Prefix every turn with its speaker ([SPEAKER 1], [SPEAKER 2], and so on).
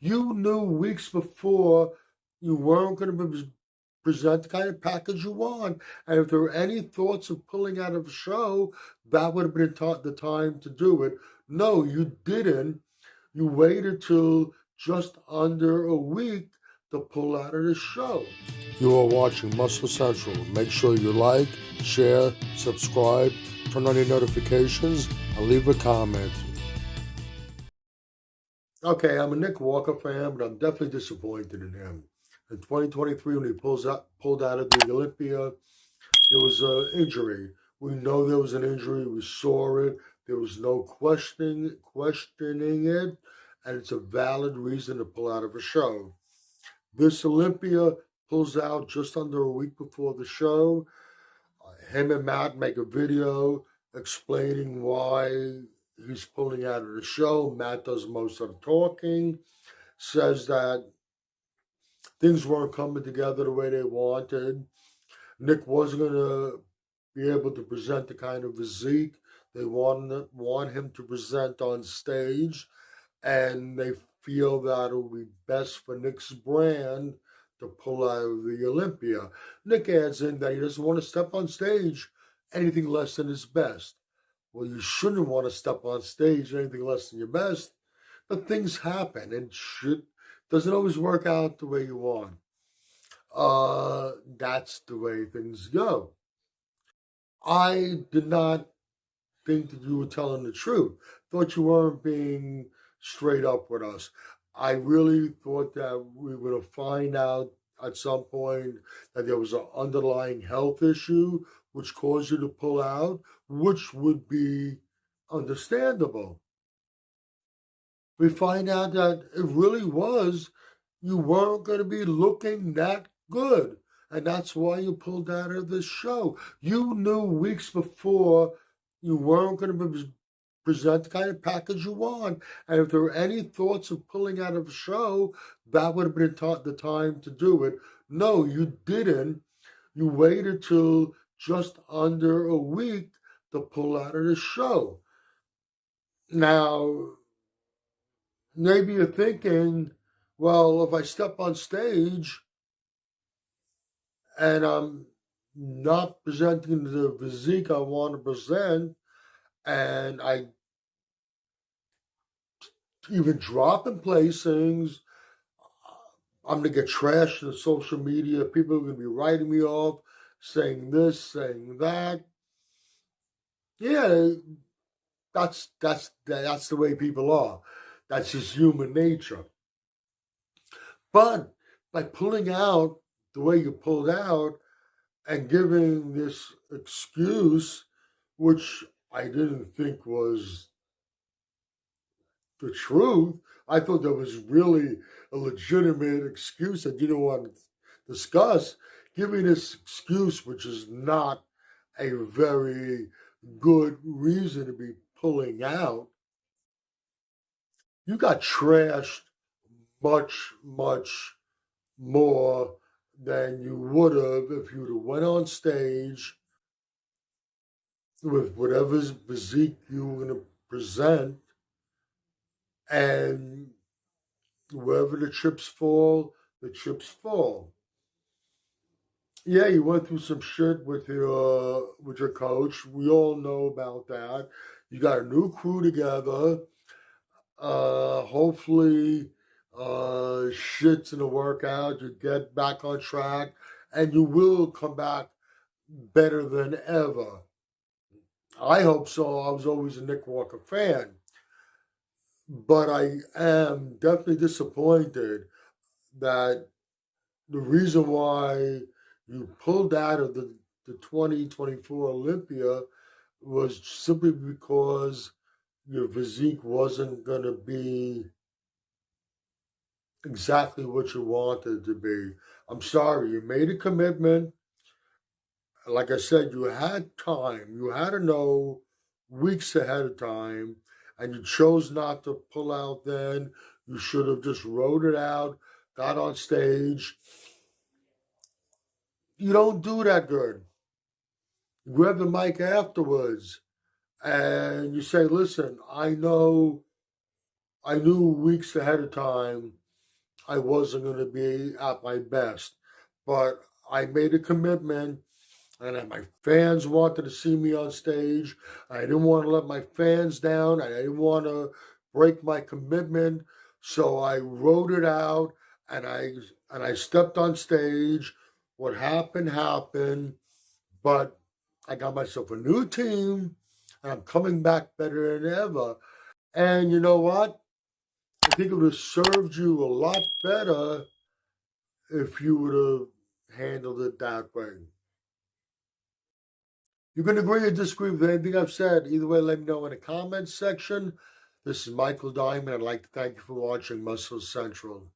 [SPEAKER 1] You knew weeks before you weren't going to present the kind of package you want. And if there were any thoughts of pulling out of a show, that would have been the time to do it. No, you didn't. You waited till just under a week to pull out of the show. You are watching Muscle Central. Make sure you like, share, subscribe, turn on your notifications, and leave a comment. Okay, I'm a Nick Walker fan, but I'm definitely disappointed in him. In 2023, when he pulled out of the Olympia, there was an injury. We know there was an injury. We saw it. There was no questioning it, and it's a valid reason to pull out of a show. This Olympia pulls out just under a week before the show. Him and Matt make a video explaining why he's pulling out of the show. Matt does most of the talking, says that things weren't coming together the way they wanted. Nick wasn't going to be able to present the kind of physique they want him to present on stage, and they feel that it would be best for Nick's brand to pull out of the Olympia. Nick adds in that he doesn't want to step on stage anything less than his best. Well, you shouldn't want to step on stage anything less than your best, but things happen and shit doesn't always work out the way you want. That's the way things go. I did not think that you were telling the truth. Thought you weren't being straight up with us. I really thought that we would find out at some point that there was an underlying health issue which caused you to pull out, which would be understandable. We find out that it really was you weren't going to be looking that good. And that's why you pulled out of the show. You knew weeks before you weren't going to present the kind of package you want. And if there were any thoughts of pulling out of a show, that would have been the time to do it. No, you didn't. You waited till just under a week to pull out of the show. Now, maybe you're thinking, well, if I step on stage and I'm not presenting the physique I want to present, and I even drop and placings, I'm going to get trashed in social media. People are going to be writing me off, saying this, saying that. Yeah, that's the way people are. That's just human nature. But by pulling out the way you pulled out and giving this excuse, which I didn't think was the truth, I thought that was really a legitimate excuse that you didn't want to discuss, giving this excuse, which is not a very good reason to be pulling out. You got trashed much, much more than you would have if you'd have went on stage with whatever physique you were going to present, and wherever the chips fall, the chips fall. Yeah, you went through some shit with your coach. We all know about that. You got a new crew together. Hopefully, shit's in the workout. You get back on track, and you will come back better than ever. I hope so. I was always a Nick Walker fan, but I am definitely disappointed that the reason why you pulled out of the 2024 Olympia was simply because your physique wasn't going to be exactly what you wanted to be. I'm sorry, you made a commitment. Like I said, you had time. You had to know weeks ahead of time, and you chose not to pull out then. You should have just wrote it out, got on stage. You don't do that good. You grab the mic afterwards and you say, listen, I know I knew weeks ahead of time I wasn't going to be at my best, but I made a commitment, and my fans wanted to see me on stage. I didn't want to let my fans down. I didn't want to break my commitment, so I wrote it out, and I stepped on stage. What happened happened, but I got myself a new team, and I'm coming back better than ever. And you know what? I think it would have served you a lot better if you would have handled it that way. You can agree or disagree with anything I've said. Either way, let me know in the comments section. This is Michael Diamond. I'd like to thank you for watching Muscle Central.